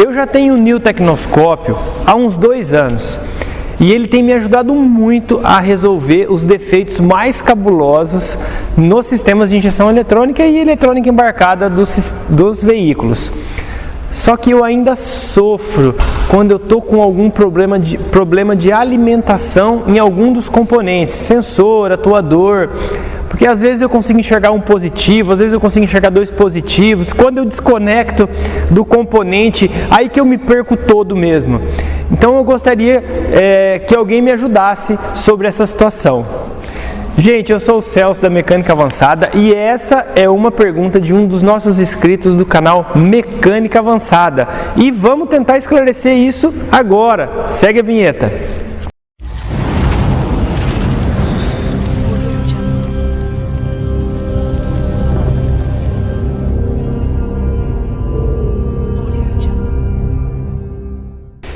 Eu já tenho o New Tecnoscópio há uns 2 anos e ele tem me ajudado muito a resolver os defeitos mais cabulosos nos sistemas de injeção eletrônica e eletrônica embarcada dos veículos. Só que eu ainda sofro quando eu estou com algum problema de alimentação em algum dos componentes, sensor, atuador, porque às vezes eu consigo enxergar um positivo, às vezes eu consigo enxergar 2 positivos. Quando eu desconecto do componente, aí que eu me perco todo mesmo. Então eu gostaria que alguém me ajudasse sobre essa situação. Gente, eu sou o Celso da Mecânica Avançada e essa é uma pergunta de um dos nossos inscritos do canal Mecânica Avançada. E vamos tentar esclarecer isso agora. Segue a vinheta.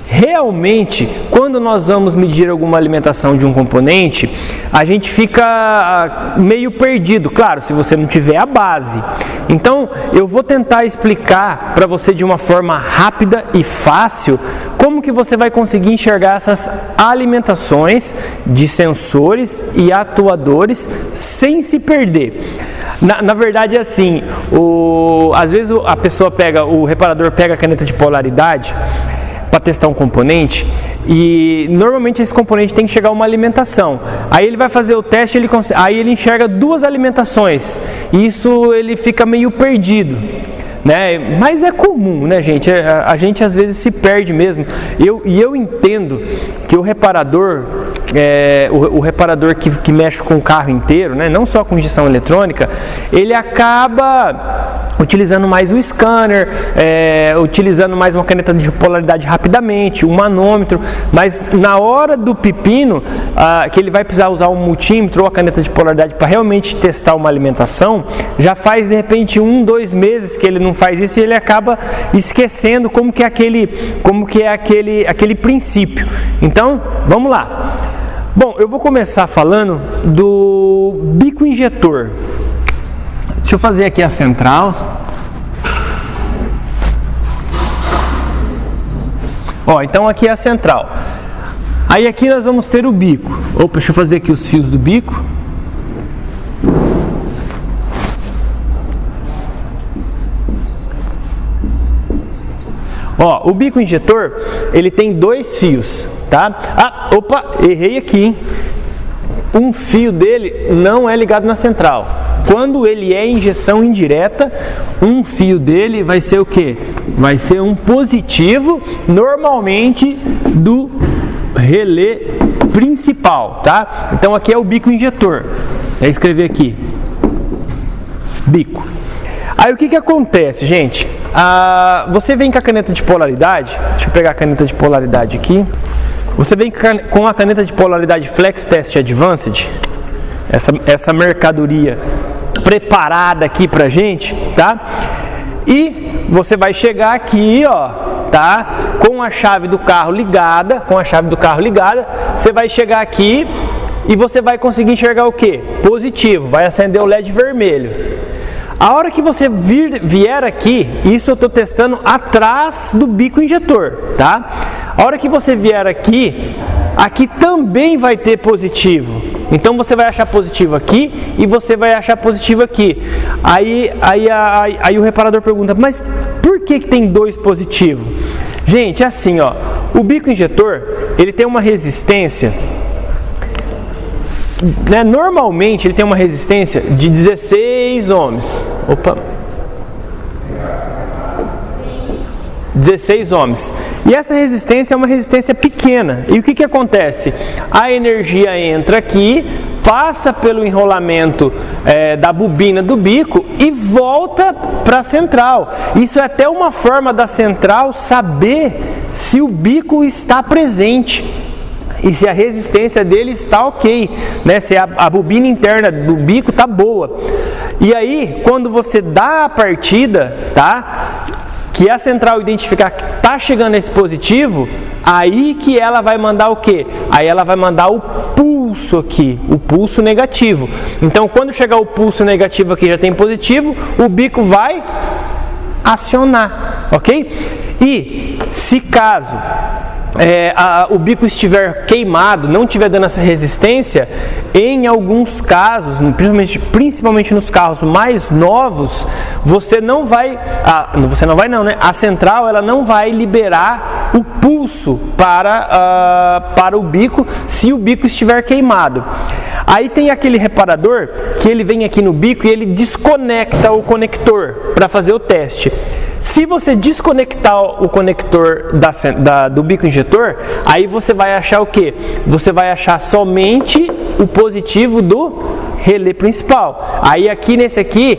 Realmente, quando nós vamos medir alguma alimentação de um componente, a gente fica meio perdido, claro, se você não tiver a base. Então, eu vou tentar explicar para você de uma forma rápida e fácil como que você vai conseguir enxergar essas alimentações de sensores e atuadores sem se perder. Na verdade é assim, às vezes o reparador pega a caneta de polaridade para testar um componente e normalmente esse componente tem que chegar a uma alimentação. Aí ele vai fazer o teste, aí ele enxerga 2 alimentações e isso ele fica meio perdido, né? Mas é comum, né, gente? A gente às vezes se perde mesmo. Eu entendo que o reparador que mexe com o carro inteiro, né, não só com injeção eletrônica, ele acaba utilizando mais o scanner, utilizando mais uma caneta de polaridade rapidamente, um manômetro, mas na hora do pepino, que ele vai precisar usar um multímetro ou a caneta de polaridade para realmente testar uma alimentação, já faz de repente 1-2 meses que ele não faz isso e ele acaba esquecendo como que é aquele princípio. Então, vamos lá. Bom, eu vou começar falando do bico injetor. Deixa eu fazer aqui a central. Ó, então aqui é a central. Aí aqui nós vamos ter o bico. Opa, deixa eu fazer aqui os fios do bico. Ó, o bico injetor, ele tem 2 fios, tá? Errei aqui, hein? Um fio dele não é ligado na central. Quando ele é injeção indireta, um fio dele vai ser o quê? Vai ser um positivo, normalmente do relé principal, tá? Então aqui é o bico injetor. É escrever aqui, bico. Aí o que acontece, gente? Você vem com a caneta de polaridade, deixa eu pegar a caneta de polaridade aqui. Você vem com a caneta de polaridade Flex Test Advanced, essa mercadoria preparada aqui pra gente, tá? E você vai chegar aqui, ó, tá? Com a chave do carro ligada, você vai chegar aqui e você vai conseguir enxergar o quê? Positivo, vai acender o LED vermelho. A hora que você vier aqui, isso eu estou testando atrás do bico injetor, tá? A hora que você vier aqui, aqui também vai ter positivo. Então você vai achar positivo aqui e você vai achar positivo aqui. Aí o reparador pergunta, mas por que tem 2 positivos? Gente, é assim, ó. O bico injetor, ele tem uma resistência, né, normalmente ele tem uma resistência de 16 ohms. 16 ohms. E essa resistência é uma resistência pequena. E o que acontece? A energia entra aqui, passa pelo enrolamento da bobina do bico e volta para a central. Isso é até uma forma da central saber se o bico está presente e se a resistência dele está ok, né? Se a bobina interna do bico está boa. E aí, quando você dá a partida, tá? Que a central identificar que está chegando esse positivo, aí que ela vai mandar o quê? Aí ela vai mandar o pulso aqui, o pulso negativo. Então, quando chegar o pulso negativo aqui já tem positivo, o bico vai acionar. ok? E se caso o bico estiver queimado, não estiver dando essa resistência, em alguns casos, principalmente nos carros mais novos, você não vai, a central ela não vai liberar o pulso para o bico se o bico estiver queimado. Aí tem aquele reparador que ele vem aqui no bico e ele desconecta o conector para fazer o teste. Se você desconectar o conector do bico injetor, aí você vai achar o quê? Você vai achar somente o positivo do relé principal. Aí aqui nesse aqui,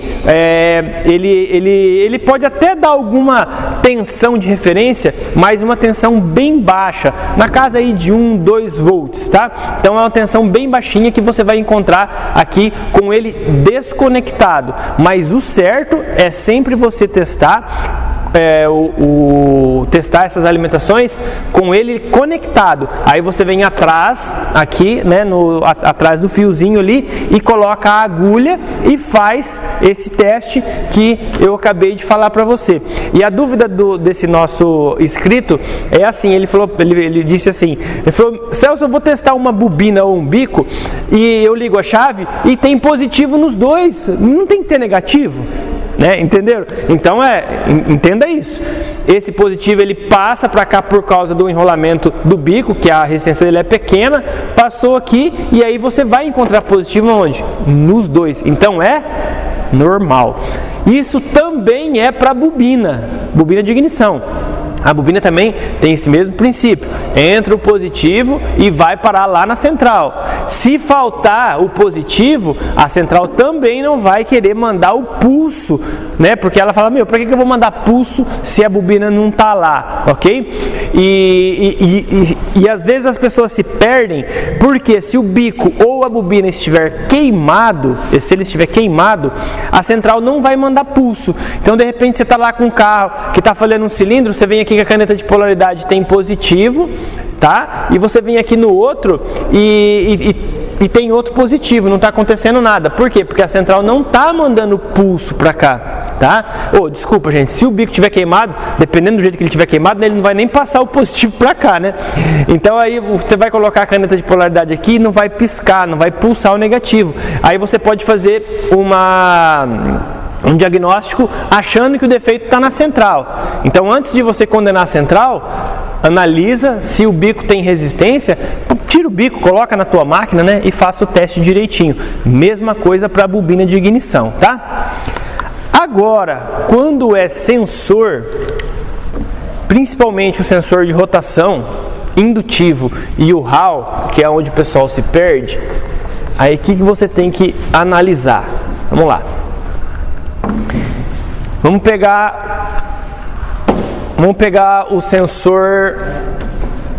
ele pode até dar alguma tensão de referência, mas uma tensão bem baixa, na casa aí de 1, 2 volts, tá? Então é uma tensão bem baixinha que você vai encontrar aqui com ele desconectado. Mas o certo é sempre você testar testar essas alimentações com ele conectado. Aí você vem atrás, aqui, né, atrás do fiozinho ali, e coloca a agulha e faz esse teste que eu acabei de falar para você. E a dúvida desse nosso inscrito é assim, ele disse assim, ele falou: Celso, eu vou testar uma bobina ou um bico e eu ligo a chave e tem positivo nos dois, não tem que ter negativo? Né? Entenderam? Então entenda isso. Esse positivo ele passa para cá por causa do enrolamento do bico, que a resistência dele é pequena, passou aqui e aí você vai encontrar positivo onde? Nos dois. Então é normal. Isso também é para bobina de ignição. A bobina também tem esse mesmo princípio. Entra o positivo e vai parar lá na central. Se faltar o positivo, a central também não vai querer mandar o pulso, né? Porque ela fala: para que eu vou mandar pulso se a bobina não está lá, ok? E às vezes as pessoas se perdem porque se o bico ou a bobina estiver queimado, se ele estiver queimado, a central não vai mandar pulso. Então de repente você está lá com um carro que está falhando um cilindro, você vem aqui que a caneta de polaridade tem positivo, tá? E você vem aqui no outro e tem outro positivo, não está acontecendo nada. Por quê? Porque a central não está mandando pulso para cá, tá? Desculpa, gente, se o bico estiver queimado, dependendo do jeito que ele estiver queimado, ele não vai nem passar o positivo para cá, né? Então aí você vai colocar a caneta de polaridade aqui e não vai piscar, não vai pulsar o negativo. Aí você pode fazer um diagnóstico achando que o defeito está na central. Então, antes de você condenar a central, analisa se o bico tem resistência, tira o bico, coloca na tua máquina, né, e faça o teste direitinho. Mesma coisa para a bobina de ignição, tá? Agora, quando é sensor, principalmente o sensor de rotação indutivo e o Hall, que é onde o pessoal se perde, aí o que você tem que analisar? Vamos lá. Vamos pegar o sensor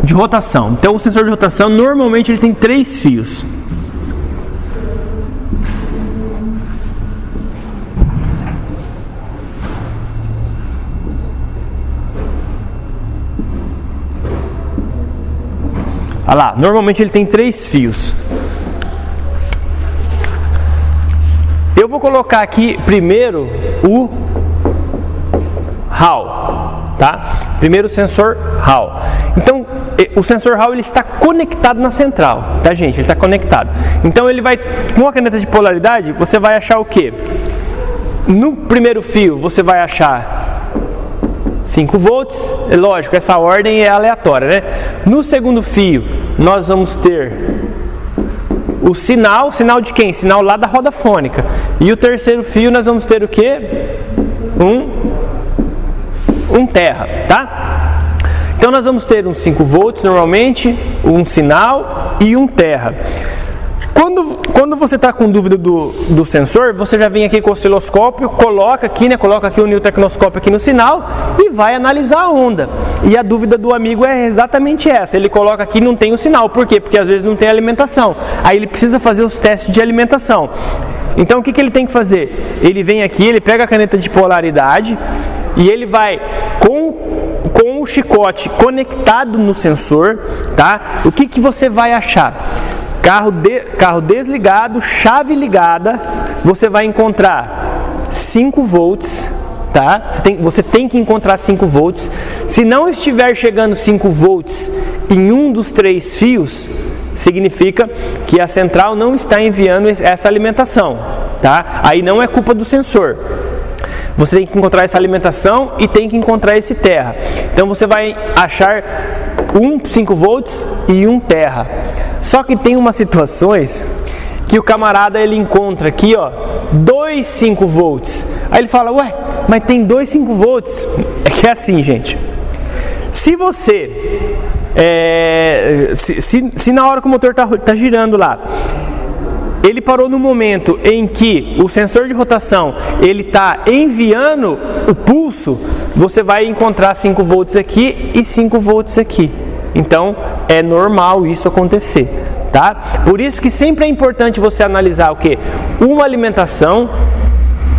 de rotação. Então o sensor de rotação normalmente ele tem 3 fios. Olha lá, normalmente ele tem 3 fios. Eu vou colocar aqui primeiro o Hall, tá? Primeiro o sensor Hall. Então, o sensor Hall ele está conectado na central, tá, gente? Ele está conectado. Então, ele vai, com a caneta de polaridade, você vai achar o quê? No primeiro fio, você vai achar 5 volts. É lógico, essa ordem é aleatória, né? No segundo fio, nós vamos ter o sinal de quem? Sinal lá da roda fônica. E o terceiro fio nós vamos ter o quê? Um terra, tá? Então nós vamos ter uns 5 volts normalmente, um sinal e um terra. Quando você está com dúvida do sensor, você já vem aqui com o osciloscópio, coloca aqui o newtecnoscópio aqui no sinal e vai analisar a onda. E a dúvida do amigo é exatamente essa. Ele coloca aqui e não tem o sinal. Por quê? Porque às vezes não tem alimentação. Aí ele precisa fazer os testes de alimentação. Então o que ele tem que fazer? Ele vem aqui, ele pega a caneta de polaridade e ele vai com o chicote conectado no sensor, tá? O que você vai achar? Carro desligado, chave ligada, você vai encontrar 5 volts tá? Você tem que encontrar 5 volts. Se não estiver chegando 5 volts em um dos 3 fios, significa que a central não está enviando essa alimentação, tá? Aí não é culpa do sensor. Você tem que encontrar essa alimentação e tem que encontrar esse terra. Então você vai achar um 5 volts e um terra. Só que tem umas situações que o camarada ele encontra aqui, ó, 2 5 volts. Aí ele fala, ué, mas tem 2 5 volts. É que é assim, gente. Se você se na hora que o motor tá girando lá, ele parou no momento em que o sensor de rotação ele está enviando o pulso, você vai encontrar 5 volts aqui e 5 volts aqui. Então é normal isso acontecer, tá? Por isso que sempre é importante você analisar o que? Uma alimentação,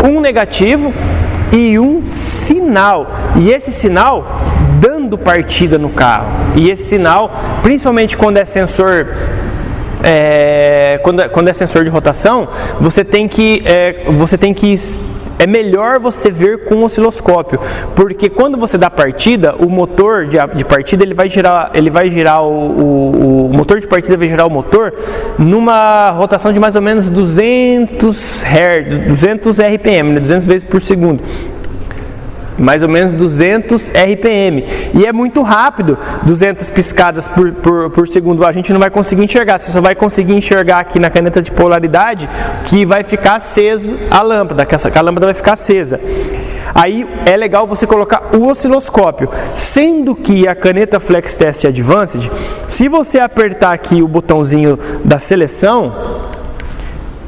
um negativo e um sinal. E esse sinal dando partida no carro. E esse sinal, principalmente quando é sensor quando é sensor de rotação, é melhor você ver com o osciloscópio, porque quando você dá partida, o motor de partida ele vai girar o motor de partida vai girar o motor numa rotação de mais ou menos 200 RPM, né? 200 vezes por segundo. Mais ou menos 200 RPM. E é muito rápido, 200 piscadas por segundo. A gente não vai conseguir enxergar. Você só vai conseguir enxergar aqui na caneta de polaridade que vai ficar aceso a lâmpada, que a lâmpada vai ficar acesa. Aí é legal você colocar o osciloscópio. Sendo que a caneta Flex Test Advanced, se você apertar aqui o botãozinho da seleção,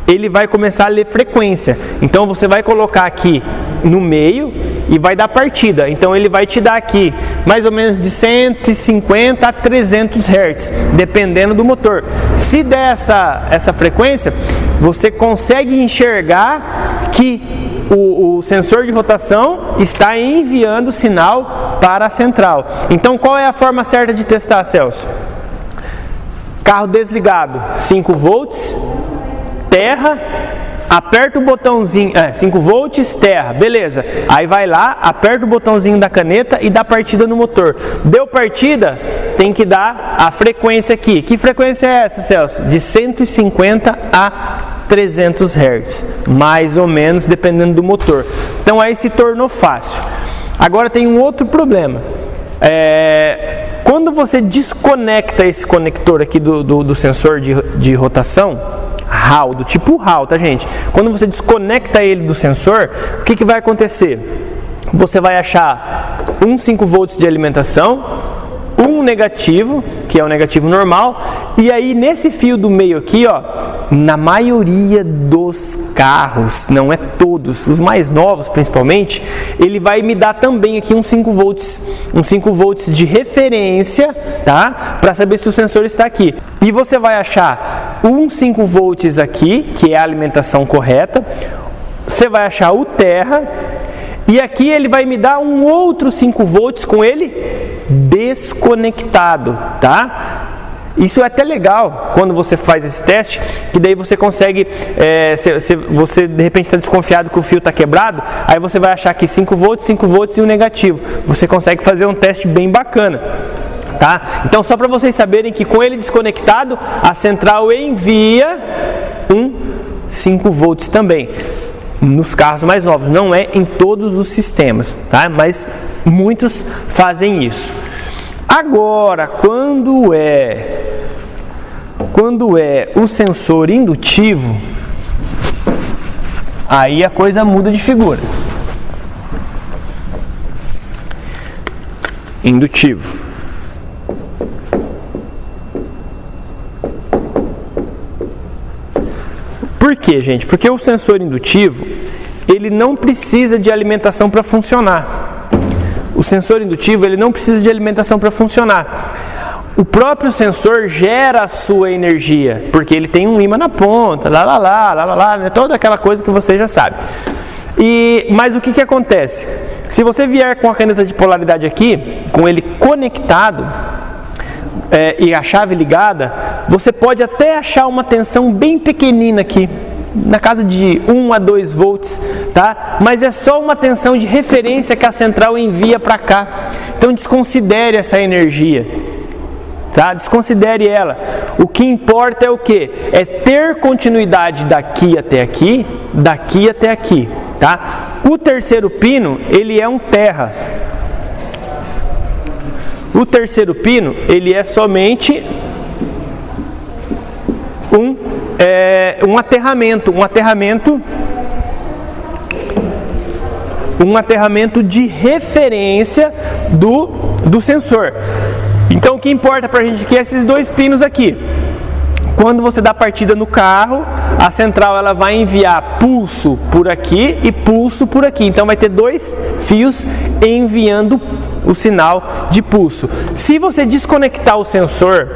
ele vai começar a ler frequência. Então você vai colocar aqui no meio e vai dar partida. Então ele vai te dar aqui mais ou menos de 150 a 300 Hz, dependendo do motor. Se der essa frequência, você consegue enxergar que o sensor de rotação está enviando sinal para a central. Então qual é a forma certa de testar, Celso? Carro desligado, 5 volts, terra, aperta o botãozinho, 5 volts, terra, beleza. Aí vai lá, aperta o botãozinho da caneta e dá partida no motor. Deu partida, tem que dar a frequência aqui. Que frequência é essa, Celso? De 150 a 300 Hz, mais ou menos, dependendo do motor. Então aí se tornou fácil. Agora tem um outro problema. Quando você desconecta esse conector aqui do sensor de rotação, RAW, do tipo RAW, tá, gente? Quando você desconecta ele do sensor, o que vai acontecer? Você vai achar um 5 volts de alimentação, um negativo, que é o negativo normal, e aí nesse fio do meio aqui, ó, na maioria dos carros, não é todos, os mais novos principalmente, ele vai me dar também aqui um 5 volts de referência, tá? Para saber se o sensor está aqui. E você vai achar um 5 volts aqui, que é a alimentação correta, você vai achar o terra, e aqui ele vai me dar um outro 5 volts com ele desconectado, tá? Isso é até legal quando você faz esse teste, que daí você consegue, você de repente está desconfiado que o fio está quebrado, aí você vai achar aqui 5 volts e um negativo. Você consegue fazer um teste bem bacana. Tá? Então só para vocês saberem que com ele desconectado, a central envia um 5 volts também. Nos carros mais novos, não é em todos os sistemas, tá? Mas muitos fazem isso. Agora, quando é o sensor indutivo, aí a coisa muda de figura. Indutivo. Por quê, gente? Porque o sensor indutivo, ele não precisa de alimentação para funcionar. O sensor indutivo, ele não precisa de alimentação para funcionar. O próprio sensor gera a sua energia, porque ele tem um ímã na ponta, né? Toda aquela coisa que você já sabe. Mas o que acontece? Se você vier com a caneta de polaridade aqui, com ele conectado, e a chave ligada, você pode até achar uma tensão bem pequenina aqui, na casa de 1 a 2 volts, tá? Mas é só uma tensão de referência que a central envia para cá. Então desconsidere essa energia, tá? Desconsidere ela. O que importa é o quê? É ter continuidade daqui até aqui, daqui até aqui, tá? O terceiro pino, ele é um terra. O terceiro pino, ele é somente um aterramento de referência do sensor. Então o que importa para a gente aqui é esses dois pinos aqui. Quando você dá partida no carro, a central ela vai enviar pulso por aqui e pulso por aqui. Então vai ter dois fios enviando o sinal de pulso. Se você desconectar o sensor,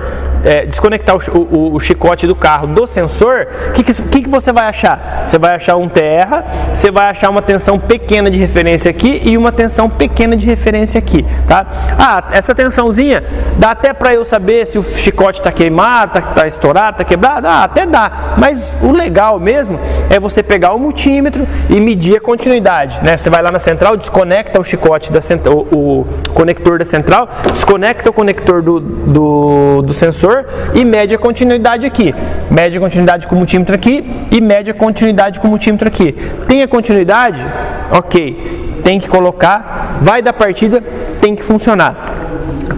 desconectar o chicote do carro do sensor, o que você vai achar? Você vai achar um terra, você vai achar uma tensão pequena de referência aqui e uma tensão pequena de referência aqui, tá? Essa tensãozinha dá até para eu saber se o chicote está queimado, está estourado, está quebrado, até dá. Mas o legal mesmo é você pegar o multímetro e medir a continuidade, né? Você vai lá na central, desconecta o chicote da central, o conector da central, desconecta o conector do sensor e mede a continuidade aqui. Mede a continuidade com o multímetro aqui e mede a continuidade com o multímetro aqui. Tem a continuidade? Ok. Tem que colocar, vai dar partida, tem que funcionar.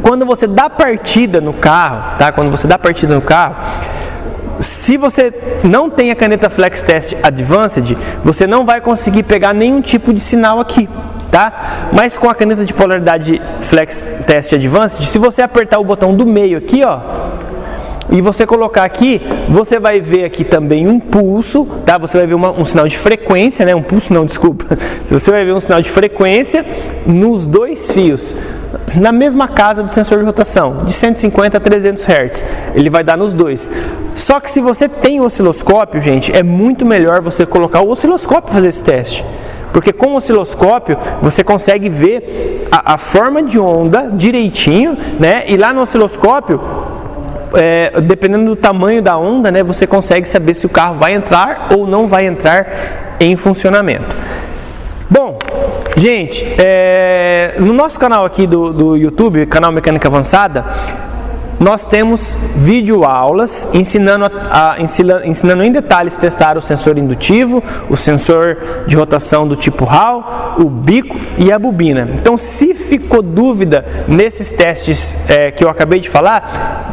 Quando você dá partida no carro, tá? Quando você dá partida no carro, se você não tem a caneta Flex Test Advanced, você não vai conseguir pegar nenhum tipo de sinal aqui, tá? Mas com a caneta de polaridade Flex Test Advanced, se você apertar o botão do meio aqui, ó, e você colocar aqui, você vai ver aqui também um pulso, tá? Você vai ver um sinal de frequência, né? Um pulso não, desculpa. Você vai ver um sinal de frequência nos dois fios, na mesma casa do sensor de rotação, de 150 a 300 Hz. Ele vai dar nos dois. Só que se você tem o osciloscópio, gente, é muito melhor você colocar o osciloscópio para fazer esse teste. Porque com o osciloscópio você consegue ver a forma de onda direitinho, né? E lá no osciloscópio, dependendo do tamanho da onda, né, você consegue saber se o carro vai entrar ou não vai entrar em funcionamento. Bom, gente, no nosso canal aqui do YouTube, canal Mecânica Avançada, nós temos videoaulas ensinando em detalhes testar o sensor indutivo, o sensor de rotação do tipo Hall, o bico e a bobina. Então, se ficou dúvida nesses testes que eu acabei de falar,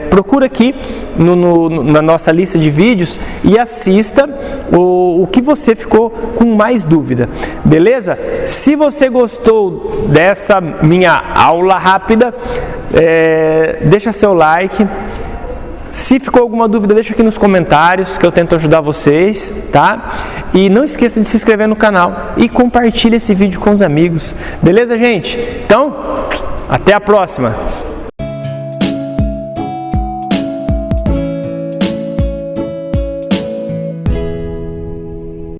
procura aqui na nossa lista de vídeos e assista o que você ficou com mais dúvida, beleza? Se você gostou dessa minha aula rápida, deixa seu like. Se ficou alguma dúvida, deixa aqui nos comentários que eu tento ajudar vocês, tá? E não esqueça de se inscrever no canal e compartilhe esse vídeo com os amigos, beleza, gente? Então, até a próxima!